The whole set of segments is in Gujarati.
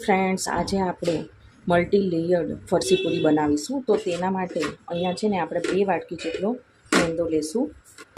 ફ્રેન્ડ્સ, આજે આપણે મલ્ટી લેયર્ડ ફરસી પૂરી બનાવીશું. તો તેના માટે અહીંયા છે ને આપણે 2 વાટકી જેટલો મેંદો લેશું.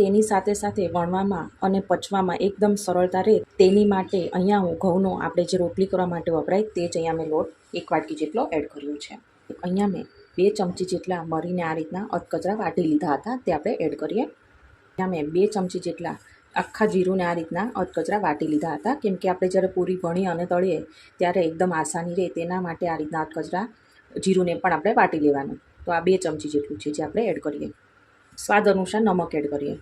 તેની સાથે સાથે વણવામાં અને પચવામાં એકદમ સરળતા રહે તેની માટે અહીંયા હું ઘઉંનો આપણે જે રોટલી કરવા માટે વપરાય તે જ અહીંયા મેં લોટ 1 વાટકી જેટલો એડ કર્યો છે. અહીંયા મેં 2 ચમચી જેટલા મરીને આ રીતના અધકચરા વાટી લીધા હતા, તે આપણે એડ કરીએ. અહીંયા મેં 2 ચમચી જેટલા આખા જીરુંને આ રીતના અધકચરા વાટી લીધા હતા, કેમ કે આપણે જ્યારે પૂરી વણી અને તળીએ ત્યારે એકદમ આસાની રહે તેના માટે આ રીતના અધકચરા જીરુંને પણ આપણે વાટી લેવાનું. તો આ 2 ચમચી જેટલું છે જે આપણે એડ કરીએ. સ્વાદ અનુસાર નમક એડ કરીએ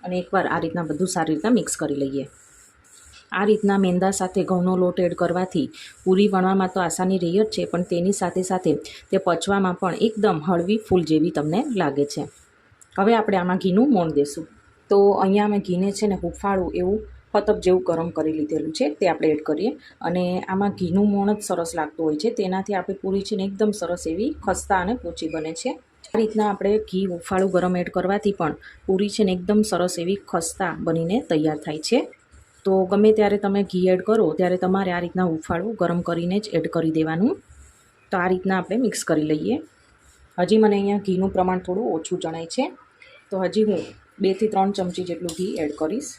અને એકવાર આ રીતના બધું સારી રીતના મિક્સ કરી લઈએ. આ રીતના મેંદા સાથે ઘઉંનો લોટ એડ કરવાથી પૂરી વણવામાં તો આસાની રહી જ છે, પણ તેની સાથે સાથે તે પચવામાં પણ એકદમ હળવી ફૂલ જેવી તમને લાગે છે. હવે આપણે આમાં ઘીનું મોણ દેશું. તો અહીંયા મેં ઘીને છે ને હુંફાળું એવું ફતપ જેવું ગરમ કરી લીધેલું છે, તે આપણે એડ કરીએ. અને આમાં ઘીનું મોણ જ સરસ લાગતું હોય છે, તેનાથી આપણી પૂરી છે ને એકદમ સરસ એવી ખસ્તા અને પોચી બને છે. આ રીતના આપણે ઘી હુંફાળું ગરમ એડ કરવાથી પણ પૂરી છે ને એકદમ સરસ એવી ખસ્તા બનીને તૈયાર થાય છે. તો ગમે ત્યારે તમે ઘી એડ કરો ત્યારે તમારે આ રીતના હુંફાળું ગરમ કરીને જ એડ કરી દેવાનું. તો આ રીતના આપણે મિક્સ કરી લઈએ. હજી મને અહીંયા ઘીનું પ્રમાણ થોડું ઓછું જણાય છે, તો હજી હું 2 થી 3 ચમચી જેટલું ઘી એડ કરીશ.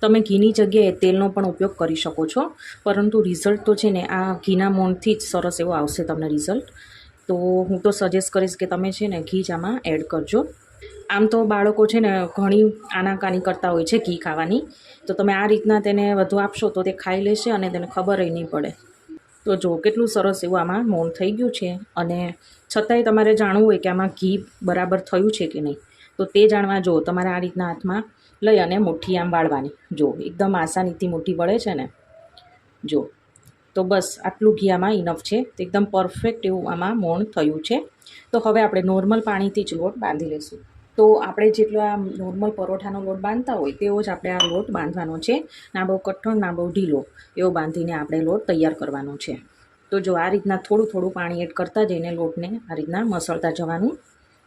તમે ઘીની જગ્યાએ તેલનો પણ ઉપયોગ કરી શકો છો, પરંતુ રિઝલ્ટ તો છે ને આ ઘીના મોણથી જ સરસ એવો આવશે તમને રિઝલ્ટ. તો હું તો સજેસ્ટ કરીશ કે તમે છે ને ઘી જ આમાં એડ કરજો. આમ તો બાળકો છે ને ઘણી આનાકાની કરતા હોય છે ઘી ખાવાની, તો તમે આ રીતના તેને વધુ આપશો તો તે ખાઈ લેશે અને તેને ખબર નહીં પડે. તો જો કેટલું સરસ એવું આમાં મોણ થઈ ગયું છે. અને છતાંય તમારે જાણવું હોય કે આમાં ઘી બરાબર થયું છે કે નહીં, તો તે જાણવા જો તમારે આ રીતના હાથમાં લઈ અને મુઠ્ઠી આમ વાળવાની. જો એકદમ આસાનીથી મુઠ્ઠી વળે છે ને, જો તો બસ આટલું ઘી આમાં ઇનફ છે. એકદમ પરફેક્ટ એવું આમાં મોણ થયું છે. તો હવે આપણે નોર્મલ પાણીથી જ લોટ બાંધી લઈશું. તો આપણે જેટલો આ નોર્મલ પરોઠાનો લોટ બાંધતા હોય તેવો જ આપણે આ લોટ બાંધવાનો છે. ના બહુ કઠણ ના બહુ ઢીલો એવો બાંધીને આપણે લોટ તૈયાર કરવાનો છે. તો જો આ રીતના થોડું થોડું પાણી એડ કરતા જઈને લોટને આ રીતના મસળતા જવાનું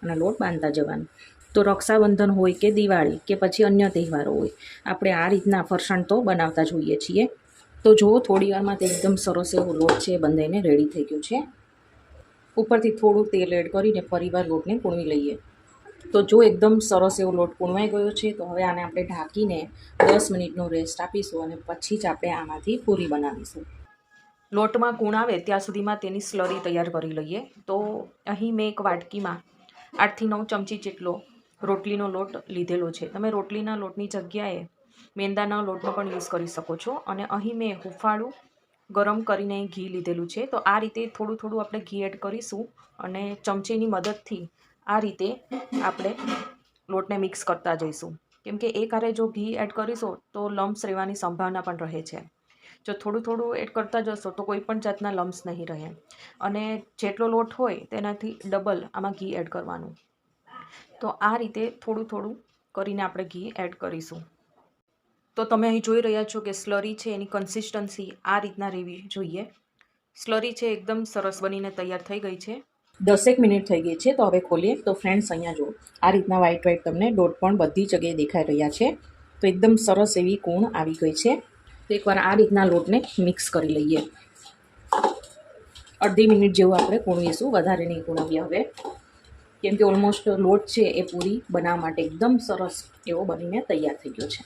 અને લોટ બાંધતા જવાનું. તો રક્ષાબંધન હોય કે દિવાળી કે પછી અન્ય તહેવારો હોય, આપણે આ રીતના ફરસાણ તો બનાવતા જ હોઈએ છીએ. તો જુઓ થોડી વારમાં તે એકદમ સરસ એવો લોટ છે બંધાઈને રેડી થઈ ગયો છે. ઉપરથી થોડું તેલ એડ કરીને ફરીવાર લોટને પૂણવી લઈએ. તો જો એકદમ સરસ એવો લોટ પૂણવાઈ ગયો છે. તો હવે આને આપણે ઢાંકીને 10 મિનિટનો રેસ્ટ આપીશું અને પછી જ આપણે આમાંથી પૂરી બનાવીશું. લોટમાં કૂણ આવે ત્યાં સુધીમાં તેની સ્લરી તૈયાર કરી લઈએ. તો અહીં મેં 1 વાટકીમાં 8 થી 9 ચમચી જેટલો રોટલીનો લોટ લીધેલો છે. તમે રોટલીના લોટની જગ્યાએ મેંદાના લોટનો પણ યુઝ કરી શકો છો. અને અહીં મેં હુંફાળું ગરમ કરીને ઘી લીધેલું છે. તો આ રીતે થોડું થોડું આપણે ઘી એડ કરીશું અને ચમચીની મદદથી આ રીતે આપણે લોટને મિક્સ કરતા જઈશું. કેમ કે એક હારે જો ઘી એડ કરીશું તો લમ્સ રહેવાની સંભાવના પણ રહે છે. જો થોડું થોડું એડ કરતા જશો તો કોઈ પણ જાતના લમ્સ નહીં રહે. અને જેટલો લોટ હોય તેનાથી ડબલ આમાં ઘી એડ કરવાનું. તો આ રીતે થોડું થોડું કરીને આપણે ઘી એડ કરીશું. તો તમે અહીં જોઈ રહ્યા છો કે સ્લરી છે એની કન્સિસ્ટન્સી આ રીતના રહેવી જોઈએ. સ્લરી છે એકદમ સરસ બનીને તૈયાર થઈ ગઈ છે. 10 મિનિટ થઈ ગઈ છે. તો હવે ખોલીએ. તો ફ્રેન્ડ્સ અહીંયા જો આ રીતના વ્હાઈટ વ્હાઈટ તમને ડોટ પણ બધી જગ્યાએ દેખાઈ રહ્યા છે. તો એકદમ સરસ એવી કૂણ આવી ગઈ છે. તો એકવાર આ રીતના લોટને મિક્સ કરી લઈએ. અડધી મિનિટ જેવું આપણે કૂણવીશું, વધારે નહીં કૂણવીએ હવે, કેમ કે ઓલમોસ્ટ લોટ છે એ પૂરી બનાવવા માટે એકદમ સરસ એવો બનીને તૈયાર થઈ ગયો છે.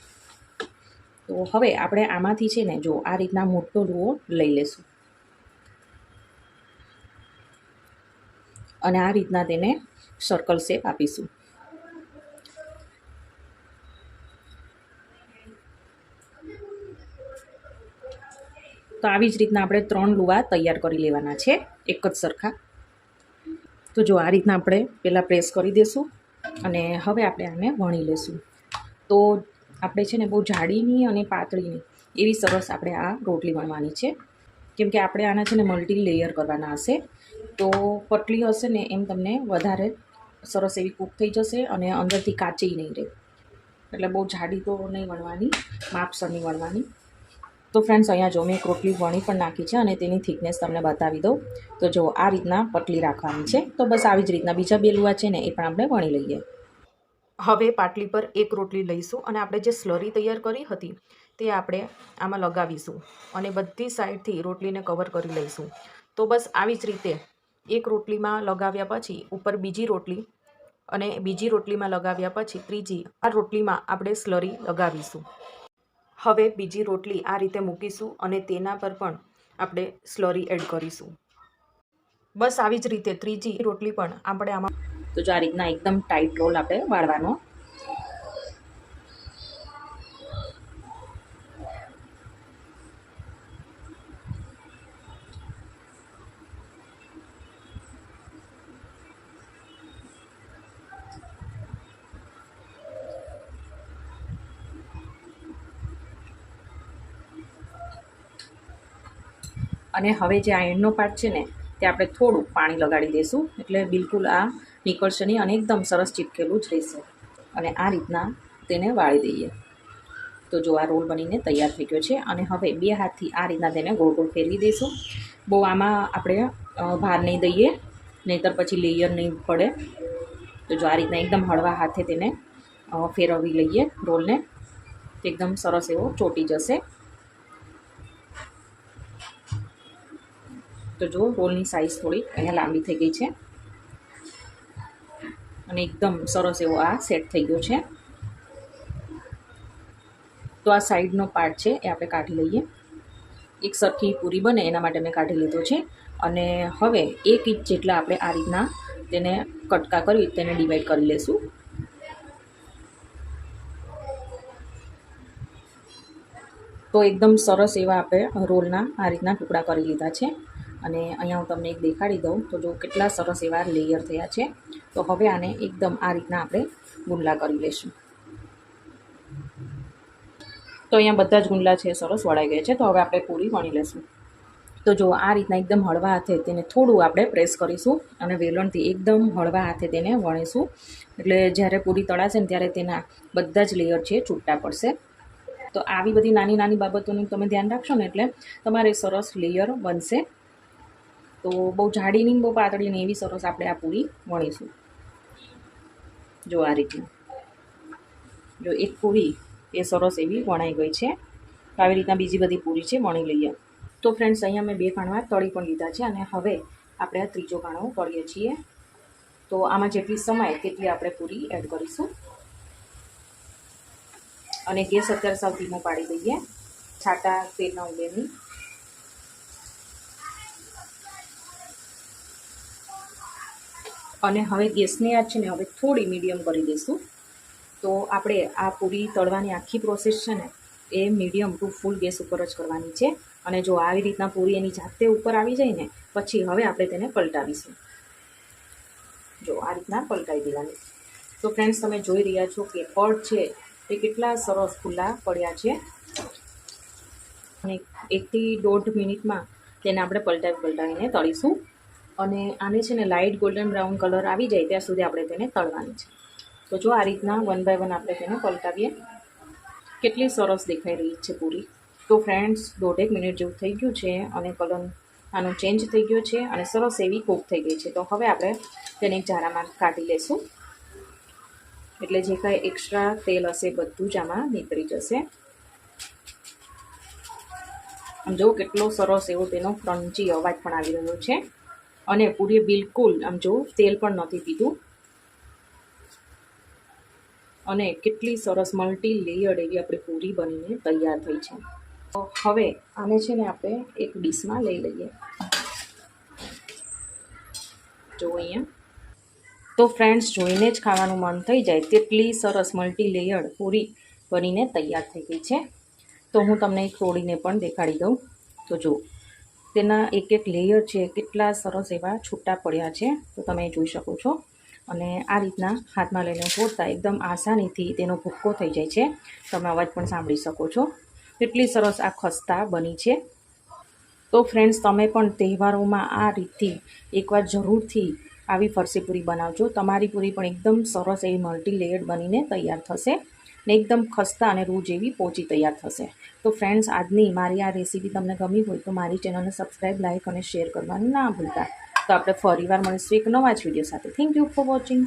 તો હવે આપણે આમાંથી છે ને જો આ રીતના મોટો લુઓ લઈ લેશું અને આ રીતના તેને સર્કલ શેપ આપીશું. તો આવી જ રીતના આપણે 3 લુવા તૈયાર કરી લેવાના છે, એક જ સરખા. તો જો આ રીતના આપણે પહેલાં પ્રેસ કરી દઈશું અને હવે આપણે આને વણી લેશું. તો આપણે છે ને બહુ જાડીની અને પાતળીની એવી સરસ આપણે આ રોટલી વણવાની છે, કેમ કે આપણે આના છે ને મલ્ટી લેયર કરવાના હશે. તો પતલી હશે ને એમ તમને વધારે સરસ એવી કૂક થઈ જશે અને અંદરથી કાચી નહીં રહે. એટલે બહુ જાડી તો નહીં વણવાની, માપસરની વણવાની. તો ફ્રેન્ડ્સ અહીંયા જો મેં એક રોટલી વણી પણ નાખી છે અને તેની થિકનેસ તમને બતાવી દઉં. તો જો આ રીતના પતલી રાખવાની છે. તો બસ આવી જ રીતના બીજા 2 લુવા છે ને એ પણ આપણે વણી લઈએ. હવે પાટલી પર એક રોટલી લઈશું અને આપણે જે સ્લરી તૈયાર કરી હતી તે આપણે આમાં લગાવીશું અને બધી સાઈડથી રોટલીને કવર કરી લઈશું. તો બસ આવી જ રીતે એક રોટલીમાં લગાવ્યા પછી ઉપર બીજી રોટલી અને બીજી રોટલીમાં લગાવ્યા પછી ત્રીજી, આ રોટલીમાં આપણે સ્લરી લગાવીશું. હવે બીજી રોટલી આ રીતે મૂકીશું અને તેના પર પણ આપણે સ્લરી એડ કરીશું. બસ આવી જ રીતે ત્રીજી રોટલી પણ આપણે આમાં, તો જો આ રીતના એકદમ ટાઈટ રોલ આપણે વાળવાનો. અને હવે જે આ એન્ડનો પાર્ટ છે ને તે આપણે થોડું પાણી લગાડી દઈશું, એટલે બિલકુલ આ નીકળશે નહીં અને એકદમ સરસ ચીપકેલું જ રહેશે. અને આ રીતના તેને વાળી દઈએ. તો જો આ રોલ બનીને તૈયાર થઈ ગયો છે. અને હવે બે હાથથી આ રીતના તેને ગોળ ગોળ ફેરવી દઈશું. બહુ આમાં આપણે ભાર નહીં દઈએ, નહીંતર પછી લેયર નહીં પડે. તો જો આ રીતના એકદમ હળવા હાથે તેને ફેરવી લઈએ રોલને, તો એકદમ સરસ એવો ચોંટી જશે. તો જો રોલની સાઈઝ થોડી અહીંયા લાંબી થઈ ગઈ છે અને એકદમ સરસ એવો આ સેટ થઈ ગયો છે. તો આ સાઈડનો પાર્ટ છે એ આપણે કાઢી લઈએ. એક સરખી પૂરી બને એના માટે મેં કાઢી લીધો છે. અને હવે 1 ઇંચ જેટલા આપણે આ રીતના તેને કટકા કરી તેને ડિવાઈડ કરી લઈશું. તો એકદમ સરસ એવા આપણે રોલના આ રીતના ટુકડા કરી લીધા છે. અને અહીંયા હું તમને એક દેખાડી દઉં, તો જો કેટલા સરસ એવા લેયર થયા છે. તો હવે આને એકદમ આ રીતના આપણે ગુંડલા કરી લઈશું. તો અહીંયા બધા જ ગુંડલા છે સરસ વળાઈ ગયા છે. તો હવે આપણે પૂરી વણી લઈશું. તો જો આ રીતના એકદમ હળવા હાથે તેને થોડું આપણે પ્રેસ કરીશું અને વેલણથી એકદમ હળવા હાથે તેને વણીશું. એટલે જ્યારે પૂરી તળાશે ને ત્યારે તેના બધા જ લેયર છે છૂટા પડશે. તો આવી બધી નાની નાની બાબતોનું તમે ધ્યાન રાખશો ને એટલે તમારે સરસ લેયર બનશે. તો બહુ જાડી નહીં, બહુ પાતળી નહીં, એવી સરસ આપણે આ પૂરી વણીશું. જો આ રીતના જો એક પૂરી એ સરસ એવી વણાઈ ગઈ છે. આવી રીતના બીજી બધી પૂરી છે વણી લઈએ. તો ફ્રેન્ડ્સ, અહીંયા મેં 2 કાણવા તળી પણ લીધા છે અને હવે આપણે આ ત્રીજો કાણવો તળીએ છીએ. તો આમાં જેટલી સમાય તેટલી આપણે પૂરી એડ કરીશું અને ગેસ અત્યારે સાવ ધીમો પાડી દઈએ, છાંટા તેલના ઉડે નહીં. અને હવે ગેસની આંચ છે ને હવે થોડી મીડિયમ કરી દઈશું. તો આપણે આ પૂરી તળવાની આખી પ્રોસેસ છે ને એ મીડિયમ ટુ ફૂલ ગેસ ઉપર જ કરવાની છે. અને જો આવી રીતના પૂરી એની જાતે ઉપર આવી જાય ને પછી હવે આપણે તેને પલટાવીશું. જો આ રીતના પલટાવી દેવાની. તો ફ્રેન્ડ્સ, તમે જોઈ રહ્યા છો કે પડ છે એ કેટલા સરસ ખુલ્લા પડ્યા છે. અને 1 થી 1.5 મિનિટમાં તેને આપણે પલટાવીને તળીશું. અને આને છે ને લાઇટ ગોલ્ડન બ્રાઉન કલર આવી જાય ત્યાં સુધી આપણે તેને તળવાની છે. તો જો આ રીતના 1 બાય 1 આપણે તેને પલટાવીએ. કેટલી સરસ દેખાઈ રહી છે પૂરી. તો ફ્રેન્ડ્સ, 1.5 મિનિટ જેવું થઈ ગયું છે અને કલર આનો ચેન્જ થઈ ગયો છે અને સરસ એવી કૂક થઈ ગઈ છે. તો હવે આપણે તેને એક જારામાં કાઢી લઈશું. એટલે જે કાંઈ એક્સ્ટ્રા તેલ હશે બધું જ આમાં નીકળી જશે. આમ જો કેટલો સરસ એવો તેનો ક્રન્ચી અવાજ પણ આવી રહ્યો છે. અને પૂરી બિલકુલ આમ જો તેલ પણ નથી પીધું. અને કેટલી સરસ મલ્ટી લેયર્ડ એવી આપણી પૂરી બનીને તૈયાર થઈ છે. તો હવે આને છે ને આપણે એક ડીશમાં લઈ લઈએ. જો અહીંયા તો ફ્રેન્ડ્સ, જોઈને જ ખાવાનું મન થઈ જાય તેટલી સરસ મલ્ટી લેયર્ડ પૂરી બનીને તૈયાર થઈ ગઈ છે. તો હું તમને એક તોડીને પણ દેખાડી દઉં. તો જો તેના એક એક લેયર છે કેટલા સરસ એવા છૂટા પડ્યા છે. તો તમે જોઈ શકો છો. અને આ રીતના હાથમાં લઈને ફોડતા એકદમ આસાનીથી તેનો ભૂક્કો થઈ જાય છે. તમે અવાજ પણ સાંભળી શકો છો. કેટલી સરસ આ ખસ્તા બની છે. તો ફ્રેન્ડ્સ, તમે પણ તહેવારોમાં આ રીતથી એકવાર જરૂરથી આવી ફરસી પૂરી બનાવજો. તમારી પૂરી પણ એકદમ સરસ એવી મલ્ટી લેયર્ડ બનીને તૈયાર થશે ને એકદમ ખસ્તા અને રૂ જેવી પોચી તૈયાર થશે. તો ફ્રેન્ડ્સ, આજની મારી આ રેસીપી તમને ગમી હોય તો મારી ચેનલને સબસ્ક્રાઈબ, લાઇક અને શેર કરવાનું ના ભૂલતા. તો આપણે ફરીવાર મળીશું એક નવા જ વિડીયો સાથે. Thank you for watching.